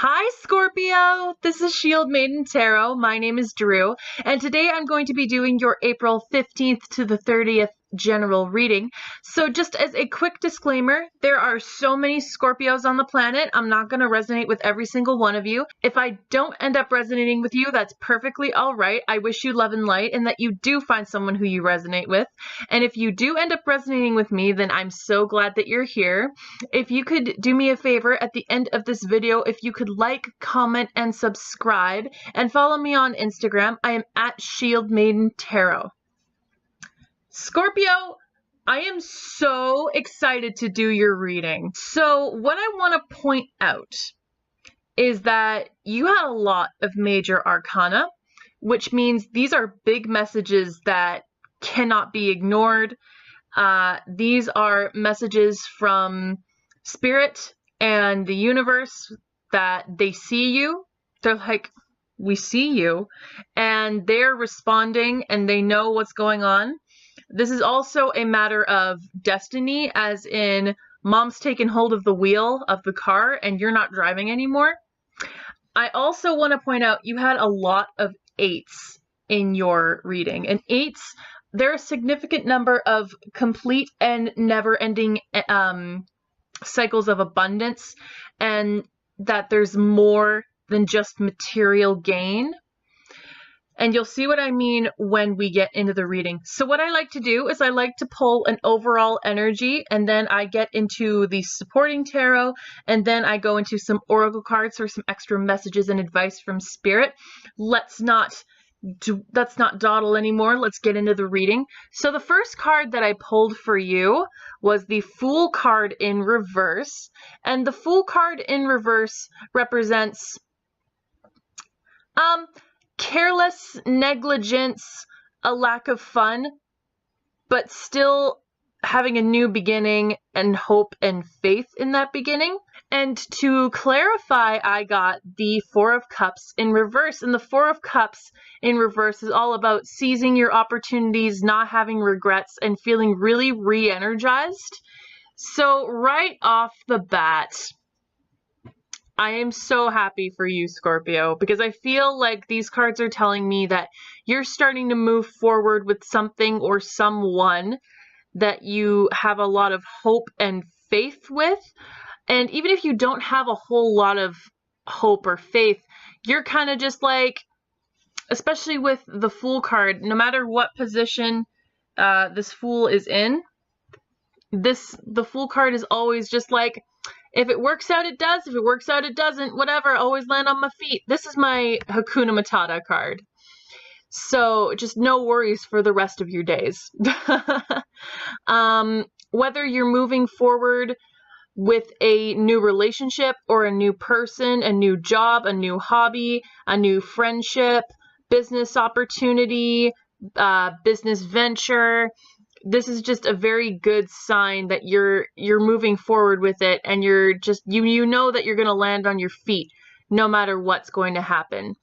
Hi, Scorpio! This is Shieldmaiden Tarot. My name is Drew, and today I'm going to be doing your April 15th to the 30th general reading. So just as a quick disclaimer, there are so many Scorpios on the planet, I'm not going to resonate with every single one of you. If I don't end up resonating with you, that's perfectly alright. I wish you love and light and that you do find someone who you resonate with. And if you do end up resonating with me, then I'm so glad that you're here. If you could do me a favor at the end of this video, if you could like, comment, and subscribe, and follow me on Instagram. I am at Shieldmaiden Tarot. Scorpio, I am so excited to do your reading. So what I want to point out is that you had a lot of major arcana, which means these are big messages that cannot be ignored. These are messages from Spirit and the universe that they see you. They're like, we see you, and they're responding and they know what's going on. This is also a matter of destiny, as in mom's taken hold of the wheel of the car and you're not driving anymore. I also want to point out you had a lot of 8s in your reading, and 8s, there are a significant number of complete and never-ending cycles of abundance, and that there's more than just material gain. And you'll see what I mean when we get into the reading. So what I like to do is I like to pull an overall energy, and then I get into the supporting tarot, and then I go into some oracle cards for some extra messages and advice from Spirit. Let's not dawdle anymore. Let's get into the reading. So the first card that I pulled for you was the Fool card in reverse. And the Fool card in reverse represents careless negligence, a lack of fun, but still having a new beginning and hope and faith in that beginning. And to clarify, I got the Four of Cups in reverse. And the Four of Cups in reverse is all about seizing your opportunities, not having regrets, and feeling really re-energized. So right off the bat, I am so happy for you, Scorpio, because I feel like these cards are telling me that you're starting to move forward with something or someone that you have a lot of hope and faith with. And even if you don't have a whole lot of hope or faith, you're kind of just like, especially with the Fool card, no matter what position this Fool is in, the Fool card is always just like, if it works out, it does. If it works out, it doesn't. Whatever. Always land on my feet. This is my Hakuna Matata card. So just no worries for the rest of your days. Whether you're moving forward with a new relationship or a new person, a new job, a new hobby, a new friendship, business opportunity, business venture, this is just a very good sign that you're moving forward with it, and you're just, you know that you're going to land on your feet no matter what's going to happen.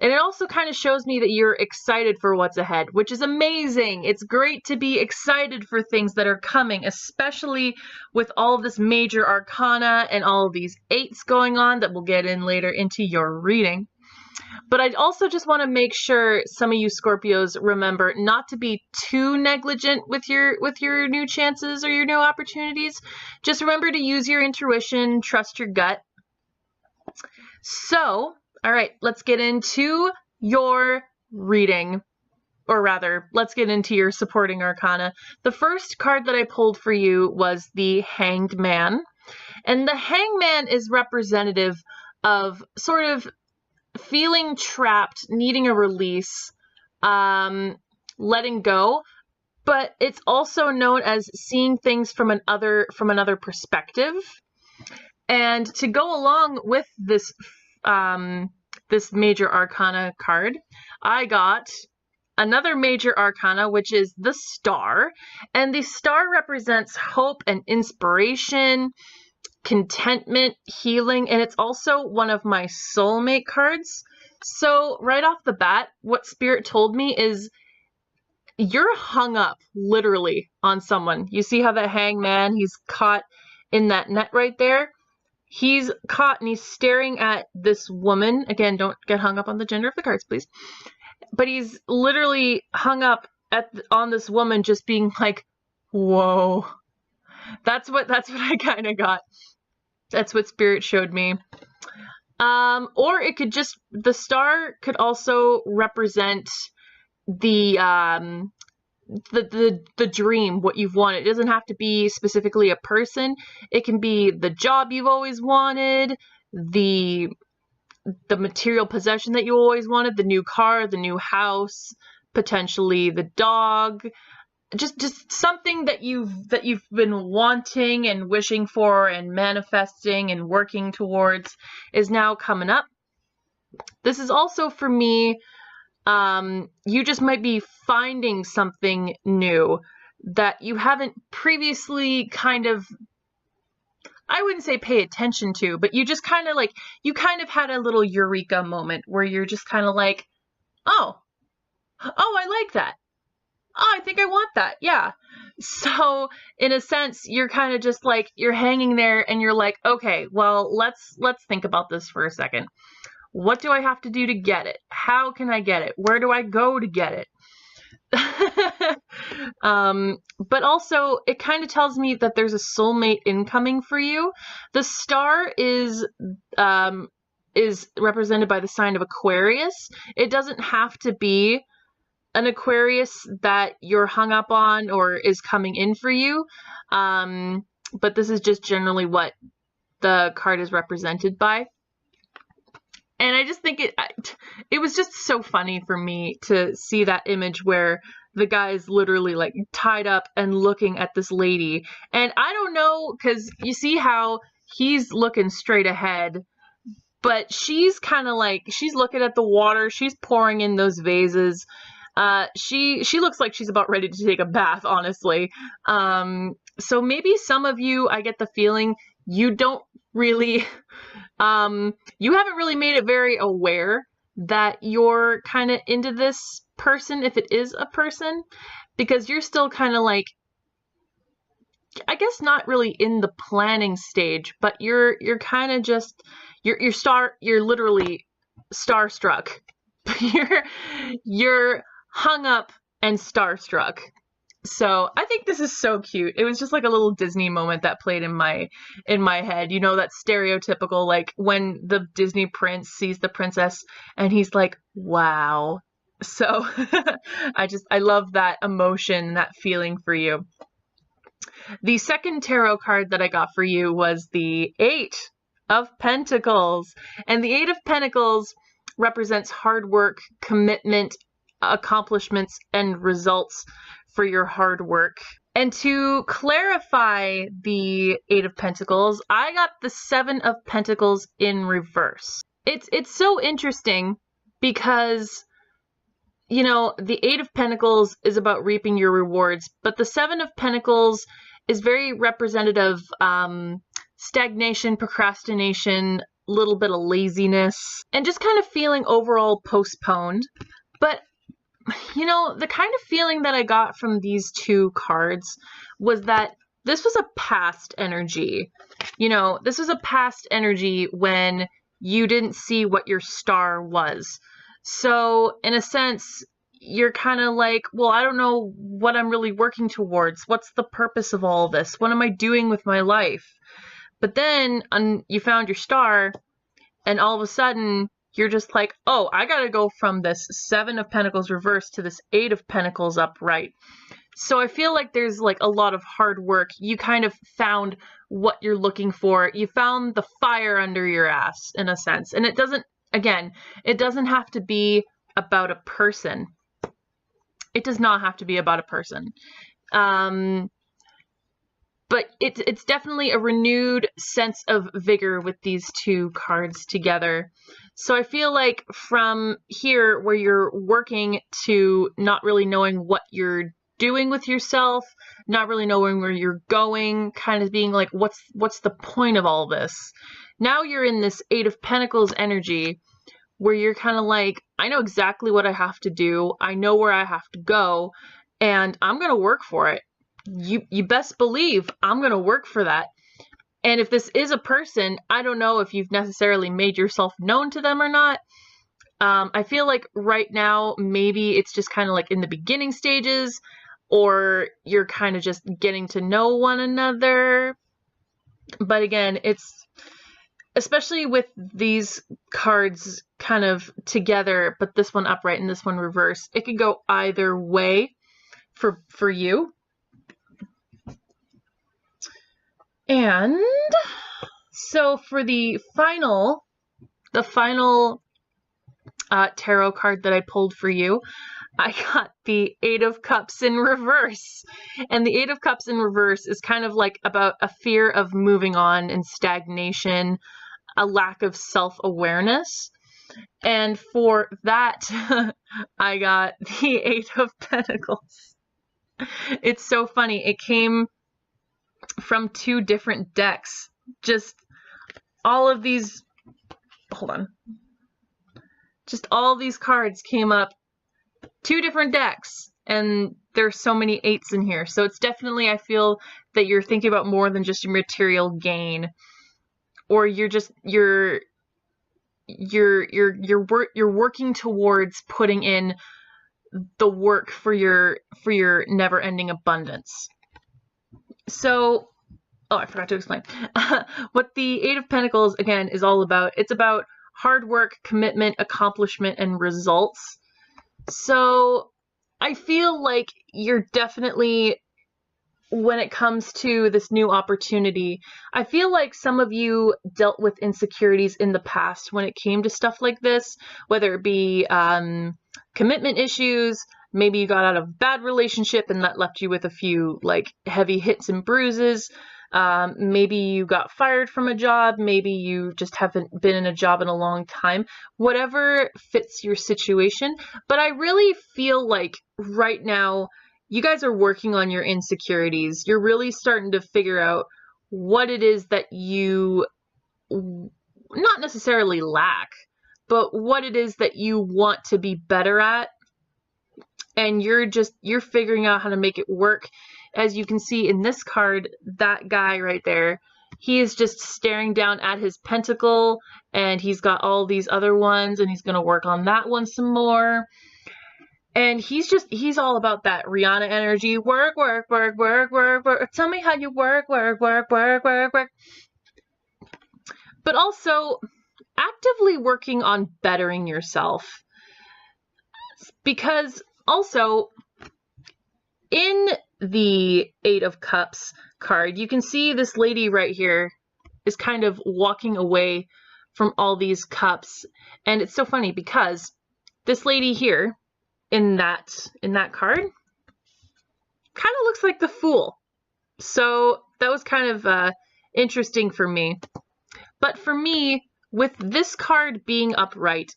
And it also kind of shows me that you're excited for what's ahead, which is amazing. It's great to be excited for things that are coming, especially with all of this major arcana and all of these 8s going on that we'll get in later into your reading. But I also just want to make sure some of you Scorpios remember not to be too negligent with your new chances or your new opportunities. Just remember to use your intuition, trust your gut. So, all right, let's get into your reading. Or rather, let's get into your supporting arcana. The first card that I pulled for you was the Hanged Man. And the Hanged Man is representative of sort of feeling trapped, needing a release, letting go, but it's also known as seeing things from another perspective. And to go along with this this major arcana card, I got another major arcana, which is the Star, and the Star represents hope and inspiration, contentment, healing, and it's also one of my soulmate cards. So right off the bat, what Spirit told me is you're hung up literally on someone. You see how the Hangman, he's caught in that net right there? he's caught and he's staring at this woman. Again, don't get hung up on the gender of the cards, please. But he's literally hung up on this woman, just being like, whoa. That's what I kind of got. That's what Spirit showed me. Or it could just, the star could also represent the dream, what you've wanted. It doesn't have to be specifically a person. It can be the job you've always wanted, the material possession that you always wanted, the new car, the new house, potentially the dog. Just something that you've been wanting and wishing for and manifesting and working towards is now coming up. This is also for me, you just might be finding something new that you haven't previously kind of, I wouldn't say pay attention to, but you just kind of like, you kind of had a little eureka moment where you're just kind of like, oh, I like that. Oh, I think I want that. Yeah. So in a sense, you're kind of just like, you're hanging there and you're like, okay, well, let's think about this for a second. What do I have to do to get it? How can I get it? Where do I go to get it? But also it kind of tells me that there's a soulmate incoming for you. The star is represented by the sign of Aquarius. It doesn't have to be an Aquarius that you're hung up on or is coming in for you. But this is just generally what the card is represented by. And I just think it was just so funny for me to see that image where the guy's literally like tied up and looking at this lady. And I don't know, because you see how he's looking straight ahead, but she's kind of like, she's looking at the water, she's pouring in those vases. She looks like she's about ready to take a bath, honestly. So maybe some of you, I get the feeling you don't really, you haven't really made it very aware that you're kind of into this person, if it is a person, because you're still kind of like, I guess not really in the planning stage, but you're kind of just, you're literally starstruck. You're hung up and starstruck. So I think this is so cute. It was just like a little Disney moment that played in my head. You know, that stereotypical, like when the Disney prince sees the princess and he's like, wow. So I love that emotion, that feeling for you. The second tarot card that I got for you was the Eight of Pentacles. And the Eight of Pentacles represents hard work, commitment, accomplishments, and results for your hard work. And to clarify the Eight of Pentacles, I got the Seven of Pentacles in reverse. It's so interesting because, you know, the Eight of Pentacles is about reaping your rewards, but the Seven of Pentacles is very representative, stagnation, procrastination, a little bit of laziness, and just kind of feeling overall postponed. But you know, the kind of feeling that I got from these two cards was that this was a past energy. You know, this was a past energy when you didn't see what your star was. So in a sense, you're kind of like, well, I don't know what I'm really working towards. What's the purpose of all this? What am I doing with my life? But then you found your star, and all of a sudden, you're just like, oh, I gotta go from this Seven of Pentacles reverse to this Eight of Pentacles upright. So I feel like there's like a lot of hard work. You kind of found what you're looking for. You found the fire under your ass, in a sense. And it doesn't, again, it doesn't have to be about a person. It does not have to be about a person. But it's definitely a renewed sense of vigor with these two cards together. So I feel like from here, where you're working to not really knowing what you're doing with yourself, not really knowing where you're going, kind of being like, what's the point of all this? Now you're in this Eight of Pentacles energy where you're kind of like, I know exactly what I have to do. I know where I have to go, and I'm going to work for it. You best believe I'm going to work for that. And if this is a person, I don't know if you've necessarily made yourself known to them or not. I feel like right now, maybe it's just kind of like in the beginning stages, or you're kind of just getting to know one another. But again, it's especially with these cards kind of together, but this one upright and this one reverse, it could go either way for you. And so for the final tarot card that I pulled for you, I got the Eight of Cups in reverse. And the Eight of Cups in reverse is kind of like about a fear of moving on and stagnation, a lack of self-awareness. And for that, I got the Eight of Pentacles. It's so funny. It came from 2 different decks. Just all of these, hold on. Just all these cards came up 2 different decks, and there's so many 8s in here. So it's definitely, I feel that you're thinking about more than just your material gain, or you're working towards putting in the work for your never-ending abundance. So, oh, I forgot to explain what the Eight of Pentacles again is all about. It's about hard work, commitment, accomplishment, and results. So I feel like you're definitely, when it comes to this new opportunity, I feel like some of you dealt with insecurities in the past when it came to stuff like this, whether it be commitment issues, maybe you got out of a bad relationship and that left you with a few like heavy hits and bruises. Maybe you got fired from a job. Maybe you just haven't been in a job in a long time. Whatever fits your situation. But I really feel like right now, you guys are working on your insecurities. You're really starting to figure out what it is that you not necessarily lack, but what it is that you want to be better at. And you're figuring out how to make it work. As you can see in this card, that guy right there, he is just staring down at his pentacle, and he's got all these other ones, and he's going to work on that one some more. And he's all about that Rihanna energy. Work, work, work, work, work, work. Tell me how you work, work, work, work, work, work. But also actively working on bettering yourself. Because also, in the Eight of Cups card, you can see this lady right here is kind of walking away from all these cups. And it's so funny because this lady here in that card kind of looks like the Fool. So that was kind of interesting for me. But for me, with this card being upright,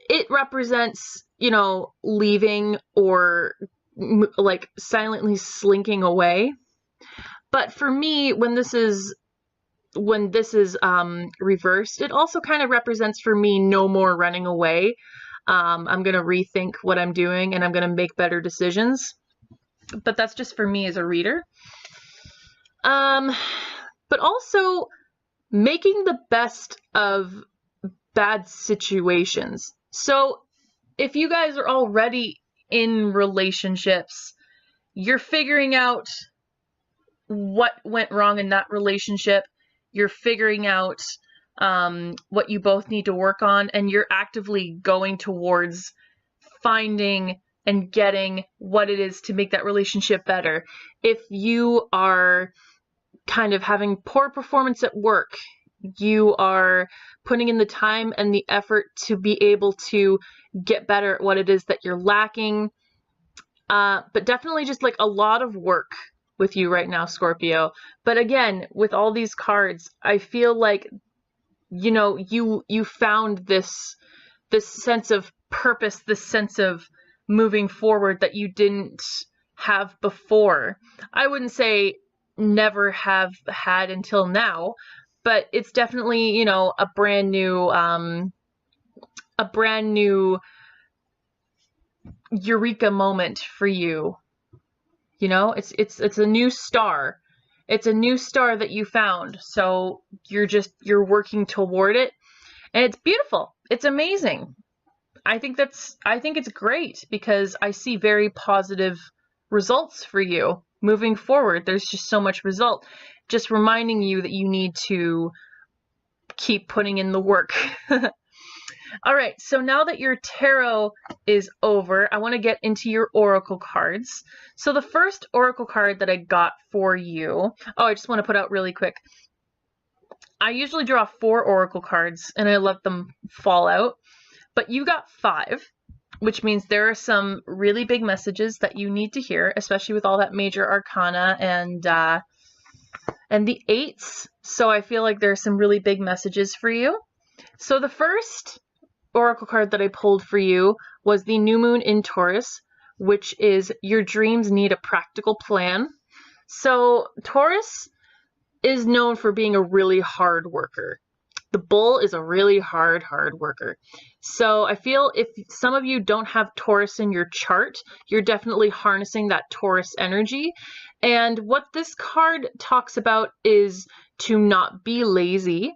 it represents, you know, leaving or like silently slinking away. But for me, when this is reversed, it also kind of represents for me no more running away. I'm going to rethink what I'm doing and I'm going to make better decisions. But that's just for me as a reader. But also making the best of bad situations. So if you guys are already in relationships, you're figuring out what went wrong in that relationship. You're figuring out what you both need to work on, and you're actively going towards finding and getting what it is to make that relationship better. If you are kind of having poor performance at work, you are putting in the time and the effort to be able to get better at what it is that you're lacking. But definitely just like a lot of work with you right now, Scorpio. But again, with all these cards, I feel like, you know, you found this sense of purpose, this sense of moving forward that you didn't have before. I wouldn't say never have had until now, but it's definitely, you know, a brand new eureka moment for you. You know, it's a new star. It's a new star that you found. So you're working toward it. And it's beautiful. It's amazing. I think it's great because I see very positive results for you moving forward. There's just so much result. Just reminding you that you need to keep putting in the work. All right, so now that your tarot is over, I want to get into your oracle cards. So the first oracle card that I got for you, I just want to put out really quick. I usually draw 4 oracle cards and I let them fall out, but you got 5, which means there are some really big messages that you need to hear, especially with all that major arcana and the 8s. So I feel like there are some really big messages for you. So the first oracle card that I pulled for you was the new moon in Taurus, which is your dreams need a practical plan. So Taurus is known for being a really hard worker. The bull is a really hard worker. So I feel if some of you don't have Taurus in your chart, you're definitely harnessing that Taurus energy. And what this card talks about is to not be lazy,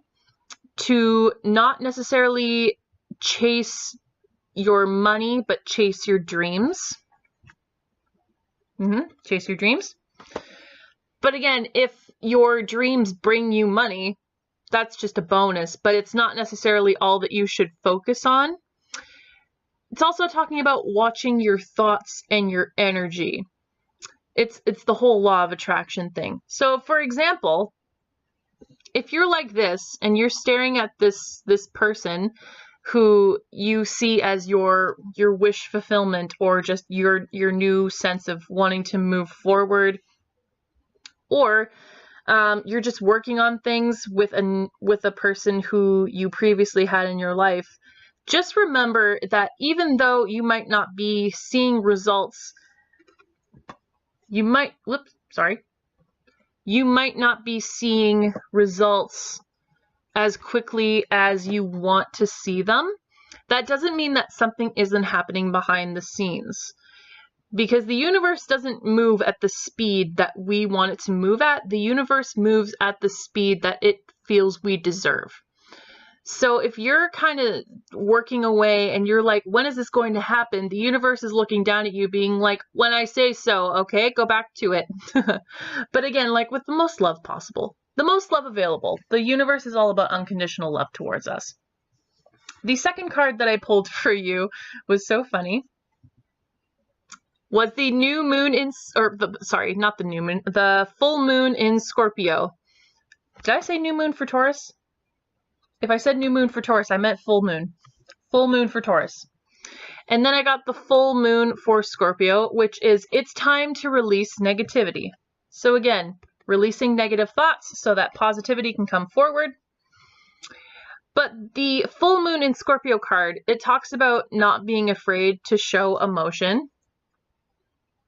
to not necessarily chase your money, but chase your dreams. Chase your dreams. But again, if your dreams bring you money, that's just a bonus, but it's not necessarily all that you should focus on. It's also talking about watching your thoughts and your energy. It's the whole law of attraction thing. So for example, if you're like this and you're staring at this person who you see as your wish fulfillment or just your new sense of wanting to move forward, or you're just working on things with a person who you previously had in your life, just remember that even though you might not be seeing results, you might not be seeing results as quickly as you want to see them. That doesn't mean that something isn't happening behind the scenes, because the universe doesn't move at the speed that we want it to move at. The universe moves at the speed that it feels we deserve. So if you're kind of working away and you're like, when is this going to happen? The universe is looking down at you being like, when I say so, okay, go back to it. But again, like with the most love possible, the most love available. The universe is all about unconditional love towards us. The second card that I pulled for you was so funny. Was the new moon in, not the new moon, the full moon in Scorpio. Did I say new moon for Taurus? If I said new moon for Taurus, I meant full moon. Full moon for Taurus. And then I got the full moon for Scorpio, which is it's time to release negativity. So again, releasing negative thoughts so that positivity can come forward. But the full moon in Scorpio card, it talks about not being afraid to show emotion.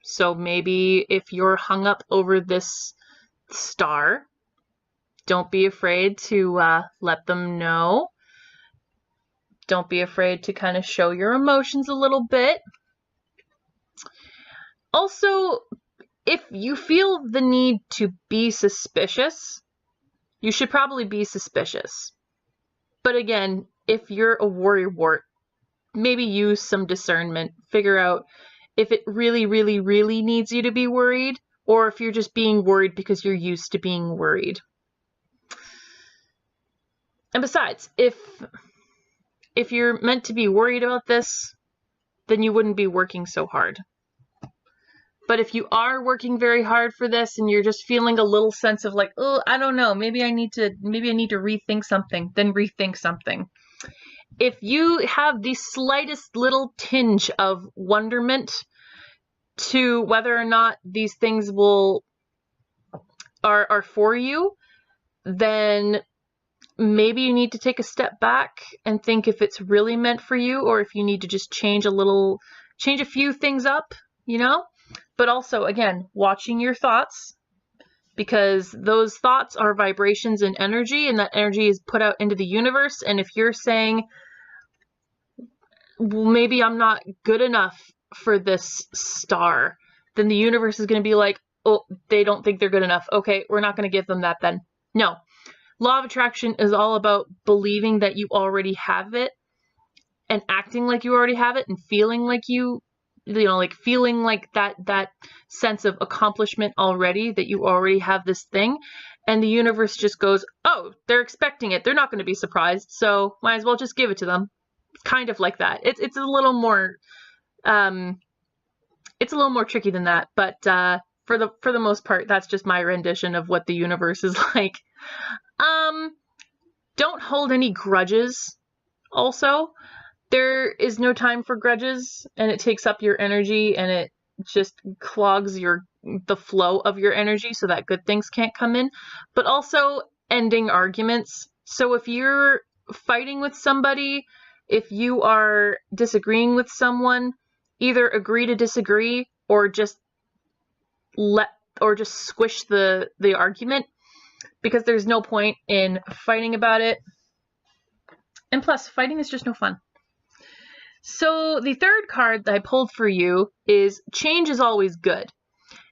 So maybe if you're hung up over this star, don't be afraid to let them know. Don't be afraid to kind of show your emotions a little bit. Also, if you feel the need to be suspicious, you should probably be suspicious. But again, if you're a worrywart, maybe use some discernment. Figure out if it really, really, really needs you to be worried, or if you're just being worried because you're used to being worried. And besides, if you're meant to be worried about this, then you wouldn't be working so hard. But if you are working very hard for this and you're just feeling a little sense of like, oh, I don't know, maybe I need to rethink something, then rethink something. If you have the slightest little tinge of wonderment to whether or not these things are for you, then maybe you need to take a step back and think if it's really meant for you, or if you need to just change a few things up, you know? But also, again, watching your thoughts, because those thoughts are vibrations and energy, and that energy is put out into the universe. And if you're saying, well, maybe I'm not good enough for this star, then the universe is going to be like, oh, they don't think they're good enough. Okay, we're not going to give them that then. No. Law of attraction is all about believing that you already have it and acting like you already have it and feeling like like feeling like that sense of accomplishment already, that you already have this thing. And the universe just goes, oh, they're expecting it. They're not going to be surprised. So might as well just give it to them. Kind of like that. It's a little more, it's a little more tricky than that. But for the most part, that's just my rendition of what the universe is like. Don't hold any grudges. Also, there is no time for grudges, and it takes up your energy, and it just clogs the flow of your energy so that good things can't come in. But also ending arguments. So if you're fighting with somebody, if you are disagreeing with someone, either agree to disagree or just squish the argument, because there's no point in fighting about it. And plus, fighting is just no fun. So the third card that I pulled for you is change is always good.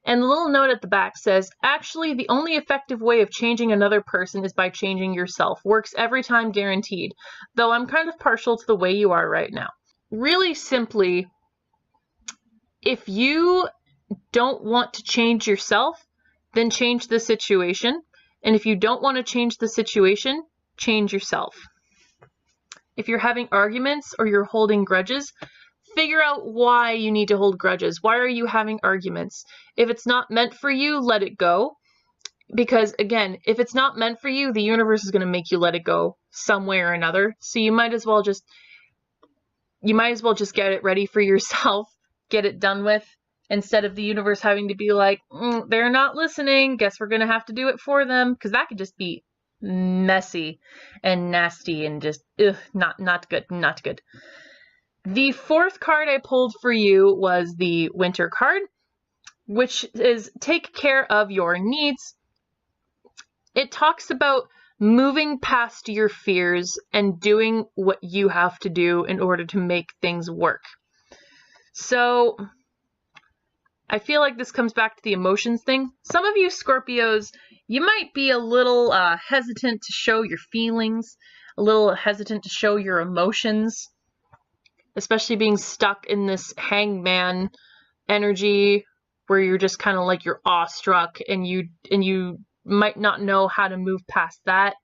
And the little note at the back says, actually, the only effective way of changing another person is by changing yourself. Works every time, guaranteed. Though I'm kind of partial to the way you are right now. Really simply, if you don't want to change yourself, then change the situation. And if you don't want to change the situation, change yourself. If you're having arguments or you're holding grudges, figure out why you need to hold grudges. Why are you having arguments? If it's not meant for you, let it go. Because again, if it's not meant for you, the universe is going to make you let it go some way or another. So you might as well just get it ready for yourself, get it done with, instead of the universe having to be like, they're not listening, guess we're going to have to do it for them. Because that could just be messy and nasty and just not good. The fourth card I pulled for you was the Winter card, which is take care of your needs. It talks about moving past your fears and doing what you have to do in order to make things work. So I feel like this comes back to the emotions thing. Some of you Scorpios, you might be a little hesitant to show your feelings, a little hesitant to show your emotions, especially being stuck in this hangman energy where you're just kind of like you're awestruck and you might not know how to move past that.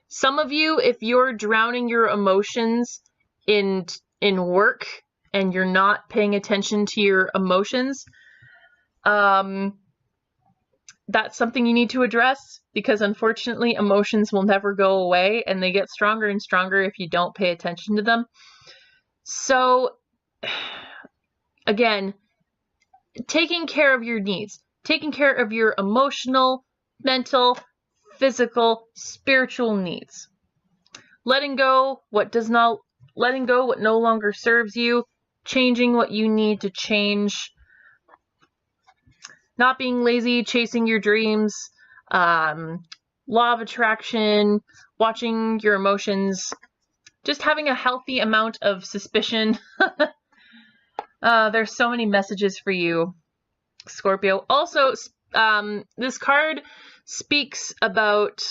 Some of you, if you're drowning your emotions in work and you're not paying attention to your emotions, that's something you need to address, because unfortunately emotions will never go away and they get stronger and stronger if you don't pay attention to them. So again, taking care of your needs, taking care of your emotional, mental, physical, spiritual needs. Letting go what no longer serves you, changing what you need to change. Not being lazy, chasing your dreams, law of attraction, watching your emotions, just having a healthy amount of suspicion. There's so many messages for you, Scorpio. Also, this card speaks about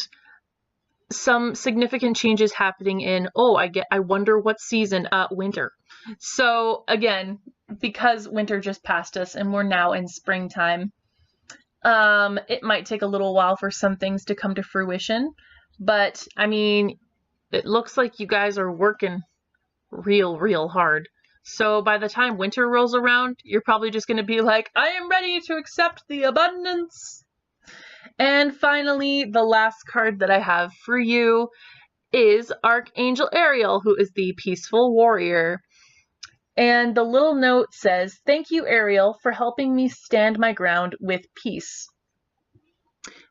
some significant changes happening in, I wonder what season, winter. So again, because winter just passed us and we're now in springtime, it might take a little while for some things to come to fruition, but I mean, it looks like you guys are working real hard. So by the time winter rolls around, you're probably just going to be like, I am ready to accept the abundance. And finally, the last card that I have for you is Archangel Ariel, who is the peaceful warrior. And the little note says, thank you, Ariel, for helping me stand my ground with peace.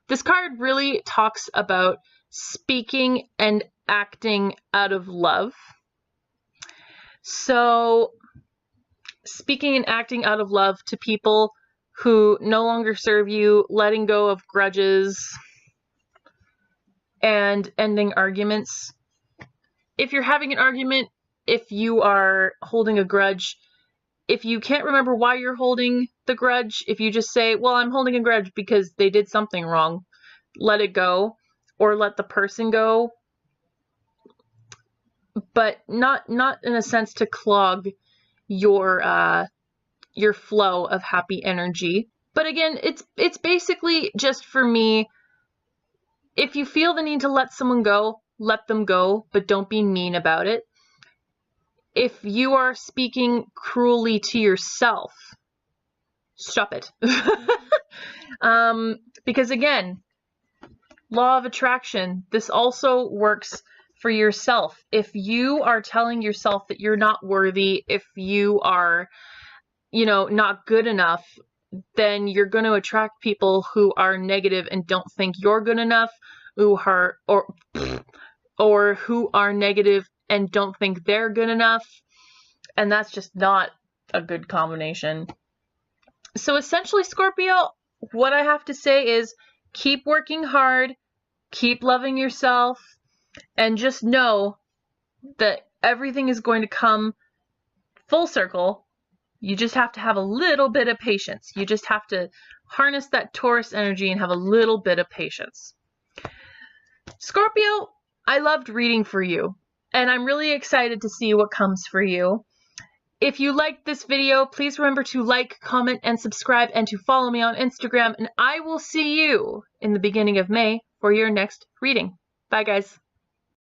This card really talks about speaking and acting out of love. So, speaking and acting out of love to people who no longer serve you, letting go of grudges, and ending arguments. If you're having an argument, if you are holding a grudge, if you can't remember why you're holding the grudge, if you just say, well, I'm holding a grudge because they did something wrong, let it go, or let the person go, but not in a sense to clog your flow of happy energy. But again, it's basically just for me, if you feel the need to let someone go, let them go, but don't be mean about it. If you are speaking cruelly to yourself, stop it. Because again, law of attraction, this also works for yourself. If you are telling yourself that you're not worthy, if you are, not good enough, then you're going to attract people who are negative and don't think you're good enough, or who are negative and don't think they're good enough. And that's just not a good combination. So essentially, Scorpio, what I have to say is keep working hard, keep loving yourself, and just know that everything is going to come full circle. You just have to have a little bit of patience. You just have to harness that Taurus energy and have a little bit of patience. Scorpio, I loved reading for you, and I'm really excited to see what comes for you. If you liked this video, please remember to like, comment, and subscribe, and to follow me on Instagram, and I will see you in the beginning of May for your next reading. Bye, guys.